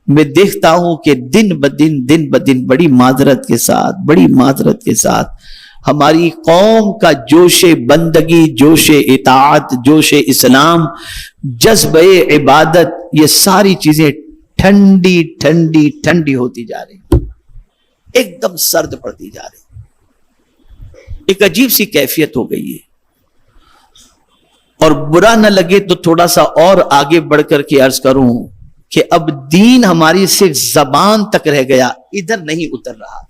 میں دیکھتا ہوں کہ دن بدن بڑی معذرت کے ساتھ ہماری قوم کا جوش بندگی، جوش اطاعت، جوش اسلام، جذبہ عبادت، یہ ساری چیزیں ٹھنڈی ہوتی جا رہی، ایک دم سرد پڑتی جا رہی، ایک عجیب سی کیفیت ہو گئی ہے۔ اور برا نہ لگے تو تھوڑا سا اور آگے بڑھ کر کے عرض کروں کہ اب دین ہماری صرف زبان تک رہ گیا، ادھر نہیں اتر رہا،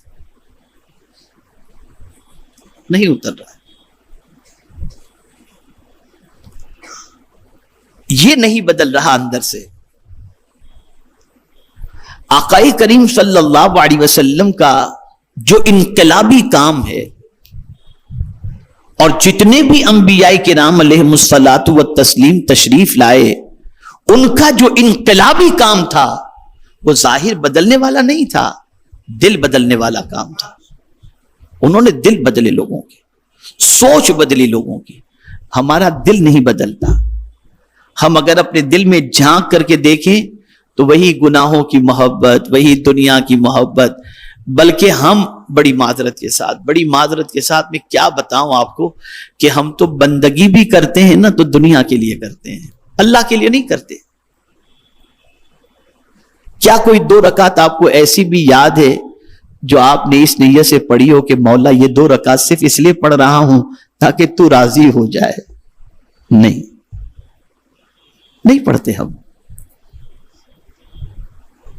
یہ نہیں بدل رہا اندر سے۔ آقا کریم صلی اللہ علیہ وسلم کا جو انقلابی کام ہے، اور جتنے بھی انبیاء کرام علیہم الصلاۃ والتسلیم تشریف لائے، ان کا جو انقلابی کام تھا وہ ظاہر بدلنے والا نہیں تھا، دل بدلنے والا کام تھا۔ انہوں نے دل بدلے لوگوں کے، سوچ بدلی لوگوں کی۔ ہمارا دل نہیں بدلتا۔ ہم اگر اپنے دل میں جھانک کر کے دیکھیں تو وہی گناہوں کی محبت، وہی دنیا کی محبت، بلکہ ہم بڑی معذرت کے ساتھ میں کیا بتاؤں آپ کو کہ ہم تو بندگی بھی کرتے ہیں نا، تو دنیا کے لیے کرتے ہیں، اللہ کے لیے نہیں کرتے۔ کیا کوئی 2 رکعت آپ کو ایسی بھی یاد ہے جو آپ نے اس نیت سے پڑھی ہو کہ مولا یہ 2 رکعت صرف اس لیے پڑھ رہا ہوں تاکہ تو راضی ہو جائے؟ نہیں پڑھتے ہم۔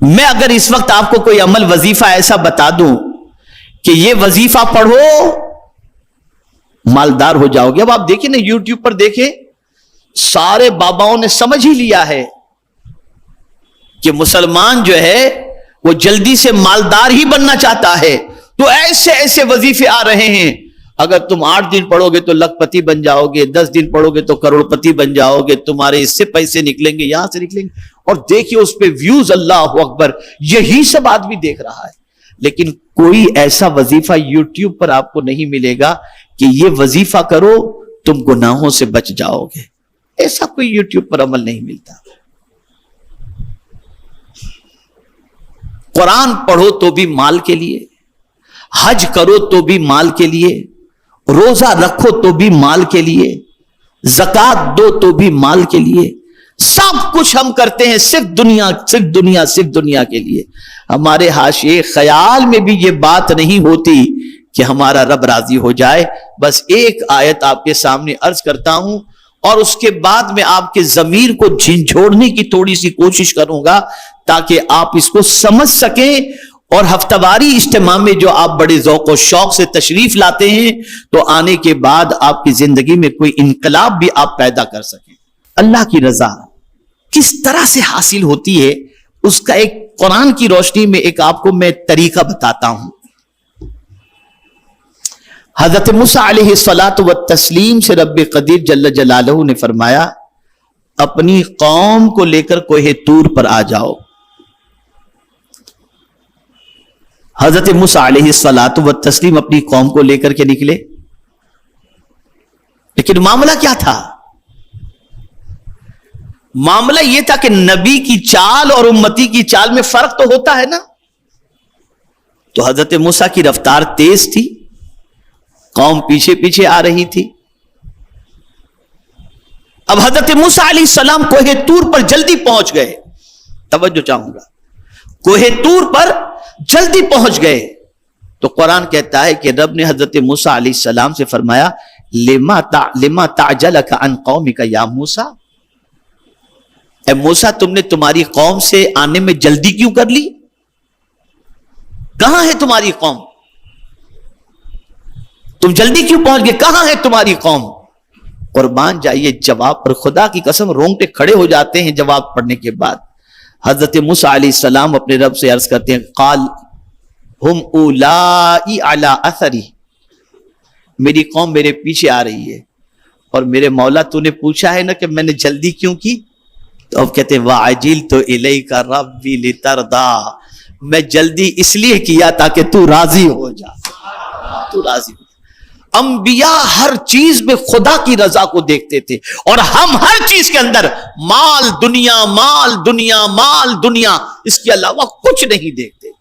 میں اگر اس وقت آپ کو کوئی عمل وظیفہ ایسا بتا دوں کہ یہ وظیفہ پڑھو مالدار ہو جاؤ گے، اب آپ دیکھیں نا یوٹیوب پر دیکھیں، سارے باباؤں نے سمجھ ہی لیا ہے کہ مسلمان جو ہے وہ جلدی سے مالدار ہی بننا چاہتا ہے، تو ایسے وظیفے آ رہے ہیں، اگر تم 8 دن پڑھو گے تو لکھ پتی بن جاؤ گے، 10 دن پڑھو گے تو کروڑ پتی بن جاؤ گے، تمہارے اس سے پیسے نکلیں گے، یہاں سے نکلیں گے، اور دیکھیے اس پہ ویوز، اللہ اکبر، یہی سب آدمی دیکھ رہا ہے۔ لیکن کوئی ایسا وظیفہ یوٹیوب پر آپ کو نہیں ملے گا کہ یہ وظیفہ کرو تم گناہوں سے بچ جاؤ گے، ایسا کوئی یوٹیوب پر عمل نہیں ملتا۔ قرآن پڑھو تو بھی مال کے لیے، حج کرو تو بھی مال کے لیے، روزہ رکھو تو بھی مال کے لیے، زکوٰۃ دو تو بھی مال کے لیے، سب کچھ ہم کرتے ہیں صرف دنیا کے لیے۔ ہمارے حاشیے خیال میں بھی یہ بات نہیں ہوتی کہ ہمارا رب راضی ہو جائے۔ بس ایک آیت آپ کے سامنے عرض کرتا ہوں اور اس کے بعد میں آپ کے ضمیر کو جھنجھوڑنے کی تھوڑی سی کوشش کروں گا تاکہ آپ اس کو سمجھ سکیں، اور ہفتہ واری اجتماع میں جو آپ بڑے ذوق و شوق سے تشریف لاتے ہیں تو آنے کے بعد آپ کی زندگی میں کوئی انقلاب بھی آپ پیدا کر سکیں۔ اللہ کی رضا کس طرح سے حاصل ہوتی ہے اس کا ایک قرآن کی روشنی میں ایک آپ کو میں طریقہ بتاتا ہوں۔ حضرت موسیٰ علیہ الصلاۃ والتسلیم سے رب قدیر جل جلالہ نے فرمایا اپنی قوم کو لے کر کوہ طور پر آ جاؤ۔ حضرت موسیٰ علیہ الصلاۃ والتسلیم اپنی قوم کو لے کر کے نکلے، لیکن معاملہ کیا تھا؟ معاملہ یہ تھا کہ نبی کی چال اور امتی کی چال میں فرق تو ہوتا ہے نا، تو حضرت موسیٰ کی رفتار تیز تھی، قوم پیچھے پیچھے آ رہی تھی۔ اب حضرت موسیٰ علیہ السلام کوہ طور پر جلدی پہنچ گئے، توجہ چاہوں گا، کوہ طور پر جلدی پہنچ گئے تو قرآن کہتا ہے کہ رب نے حضرت موسیٰ علیہ السلام سے فرمایا لما تعجلک عن قومک یا موسیٰ، اے موسیٰ تم نے تمہاری قوم سے آنے میں جلدی کیوں کر لی؟ کہاں ہے تمہاری قوم؟ تم جلدی کیوں پہنچ گئے؟ کہاں ہے تمہاری قوم؟ قربان جائیے جواب پر، خدا کی قسم رونگٹے کھڑے ہو جاتے ہیں جواب پڑھنے کے بعد۔ حضرت موسیٰ علیہ السلام اپنے رب سے عرض کرتے ہیں قال ہم اولائی علی اثری، میری قوم میرے پیچھے آ رہی ہے، اور میرے مولا تو نے پوچھا ہے نا کہ میں نے جلدی کیوں کی؟ تو اب کہتے ہیں وَعَجِلْتُ إِلَيْكَ رَبِّ لِتَرْضَى، میں جلدی اس لیے کیا تاکہ تو راضی ہو جا، تو راضی ہو۔ انبیاء ہر چیز میں خدا کی رضا کو دیکھتے تھے، اور ہم ہر چیز کے اندر مال دنیا مال دنیا مال دنیا، اس کے علاوہ کچھ نہیں دیکھتے،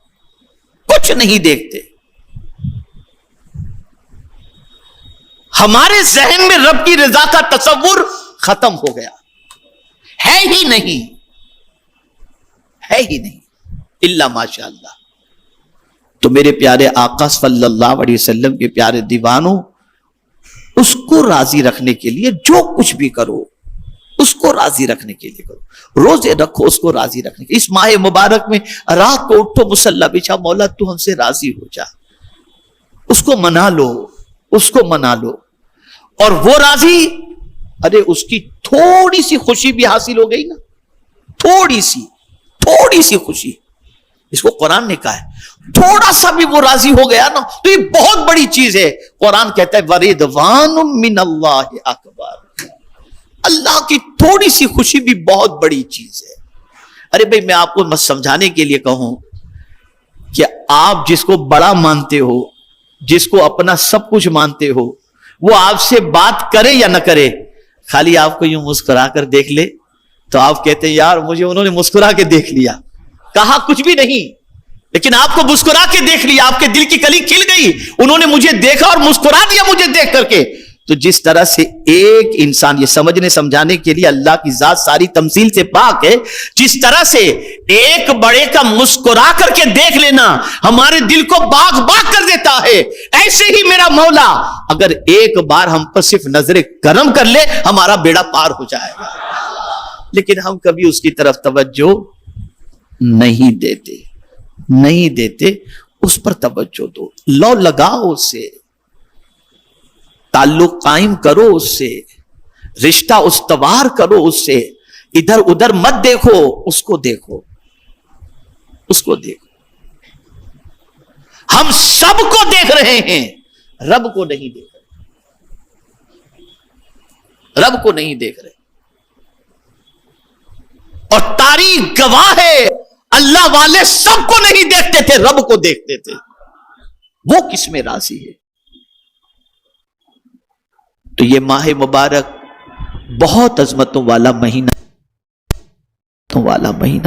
کچھ نہیں دیکھتے۔ ہمارے ذہن میں رب کی رضا کا تصور ختم ہو گیا، ہے ہی نہیں، ہے ہی نہیں الا ماشاء اللہ۔ تو میرے پیارے آقا صلی اللہ علیہ وسلم کے پیارے دیوانوں، اس کو راضی رکھنے کے لیے جو کچھ بھی کرو، اس کو راضی رکھنے کے لیے کرو، روزے رکھو اس کو راضی رکھنے کے۔ اس ماہ مبارک میں رات کو اٹھو، مصلی بچھا، مولا تو ہم سے راضی ہو جا، اس کو منا لو، اس کو منا لو، اور وہ راضی، ارے اس کی تھوڑی سی خوشی بھی حاصل ہو گئی نا، تھوڑی سی خوشی، اس کو قرآن نے کہا ہے، تھوڑا سا بھی وہ راضی ہو گیا نا تو یہ بہت بڑی چیز ہے۔ قرآن کہتا ہے وَرِضْوَانٌ مِّنَ اللَّهِ اکبر، اللہ کی تھوڑی سی خوشی بھی بہت بڑی چیز ہے۔ ارے بھائی میں آپ کو سمجھانے کے لیے کہوں کہ آپ جس کو بڑا مانتے ہو، جس کو اپنا سب کچھ مانتے ہو، وہ آپ سے بات کرے یا نہ کرے، خالی آپ کو یوں مسکرا کر دیکھ لے تو آپ کہتے ہیں یار مجھے انہوں نے مسکرا کے دیکھ لیا، کہا کچھ بھی نہیں، لیکن آپ کو مسکرا کے دیکھ لیا، آپ کے دل کی کلی کھل گئی، انہوں نے مجھے دیکھا اور مسکرا دیا مجھے دیکھ کر کے۔ تو جس طرح سے ایک انسان، یہ سمجھنے سمجھانے کے لیے اللہ کی ذات ساری تمثیل سے پاک ہے، جس طرح سے ایک بڑے کا مسکرا کر کے دیکھ لینا ہمارے دل کو باغ باغ کر دیتا ہے، ایسے ہی میرا مولا اگر ایک بار ہم پر صرف نظر کرم کر لے ہمارا بیڑا پار ہو جائے گا، لیکن ہم کبھی اس کی طرف توجہ نہیں دیتے، اس پر توجہ دو، لو لگاؤ اس سے، تعلق قائم کرو اس سے، رشتہ استوار کرو اس سے، ادھر ادھر مت دیکھو، اس کو دیکھو، اس کو دیکھو۔ ہم سب کو دیکھ رہے ہیں، رب کو نہیں دیکھ رہے، رب کو نہیں دیکھ رہے، اور تاریخ گواہ ہے اللہ والے سب کو نہیں دیکھتے تھے، رب کو دیکھتے تھے، وہ کس میں راضی ہے۔ تو یہ ماہ مبارک بہت عظمتوں والا مہینہ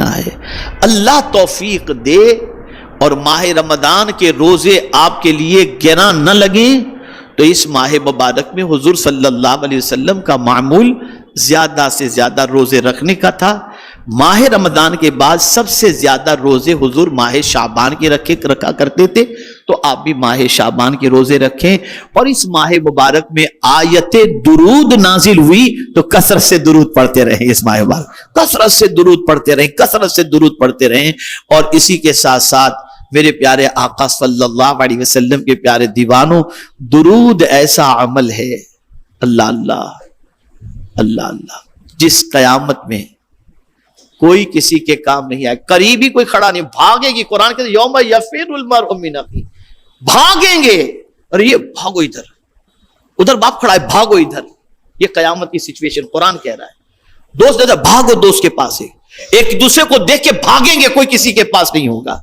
ہے، اللہ توفیق دے اور ماہ رمضان کے روزے آپ کے لیے گراں نہ لگیں تو اس ماہ مبارک میں حضور صلی اللہ علیہ وسلم کا معمول زیادہ سے زیادہ روزے رکھنے کا تھا۔ ماہ رمضان کے بعد سب سے زیادہ روزے حضور ماہ شعبان کے رکھا کرتے تھے، تو آپ بھی ماہ شعبان کے روزے رکھیں، اور اس ماہ مبارک میں آیت درود نازل ہوئی تو کثرت سے درود پڑھتے رہیں، اس ماہ مبارک کثرت سے درود پڑھتے رہیں، کثرت سے درود پڑھتے رہیں۔ اور اسی کے ساتھ ساتھ میرے پیارے آقا صلی اللہ علیہ وسلم کے پیارے دیوانوں، درود ایسا عمل ہے، اللہ اللہ اللہ اللہ، جس قیامت میں کوئی کسی کے کام نہیں آئے، قریب ہی کوئی کھڑا نہیں، بھاگے گی، قرآن کہتے ہیں یوم یفر المرء من اخیہ، بھاگیں گے، اور یہ بھاگو ادھر باپ کھڑا ہے، بھاگو ادھر، یہ قیامت کی سچویشن قرآن کہہ رہا ہے۔ دوست ادھر بھاگو دوست کے پاس ہے، ایک دوسرے کو دیکھ کے بھاگیں گے، کوئی کسی کے پاس نہیں ہوگا،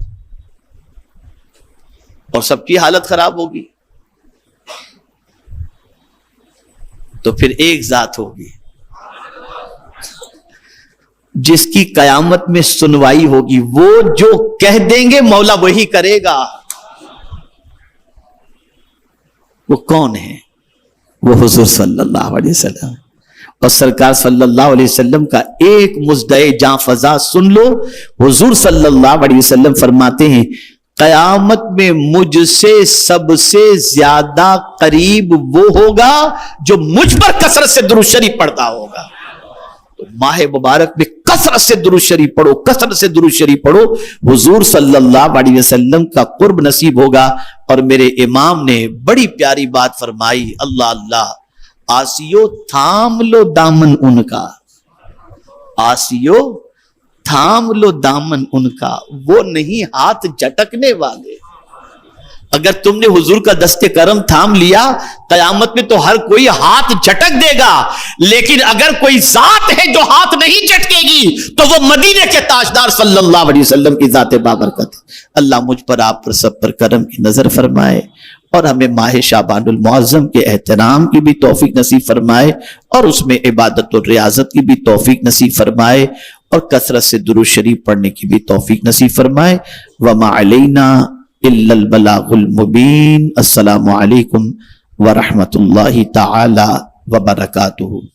اور سب کی حالت خراب ہوگی۔ تو پھر ایک ذات ہوگی جس کی قیامت میں سنوائی ہوگی، وہ جو کہہ دیں گے مولا وہی کرے گا۔ وہ کون ہے؟ وہ حضور صلی اللہ علیہ وسلم، اور سرکار صلی اللہ علیہ وسلم کا ایک مزدع جاں فضا سن لو۔ حضور صلی اللہ علیہ وسلم فرماتے ہیں قیامت میں مجھ سے سب سے زیادہ قریب وہ ہوگا جو مجھ پر کثرت سے درود شریف پڑھتا ہوگا۔ تو ماہ مبارک میں کثرت سے درود شریف پڑھو، کثرت سے درود شریف پڑھو، حضور صلی اللہ علیہ وسلم کا قرب نصیب ہوگا۔ اور میرے امام نے بڑی پیاری بات فرمائی، اللہ اللہ، آسیو تھام لو دامن ان کا، آسیو تھام لو دامن ان کا، وہ نہیں ہاتھ جھٹکنے والے۔ اگر تم نے حضور کا دست کرم تھام لیا، قیامت میں تو ہر کوئی ہاتھ جھٹک دے گا، لیکن اگر کوئی ذات ہے جو ہاتھ نہیں جھٹکے گی تو وہ مدینے کے تاجدار صلی اللہ علیہ وسلم کی ذات بابرکت۔ اللہ مجھ پر، آپ پر، سب پر کرم کی نظر فرمائے اور ہمیں ماہ شعبان المعظم کے احترام کی بھی توفیق نصیب فرمائے اور اس میں عبادت و ریاضت کی بھی توفیق نصیب فرمائے اور کثرت سے درود شریف پڑھنے کی بھی توفیق نصیب فرمائے. وما علینا الا البلاغ المبین. السلام علیکم ورحمۃ اللہ تعالی وبرکاتہ.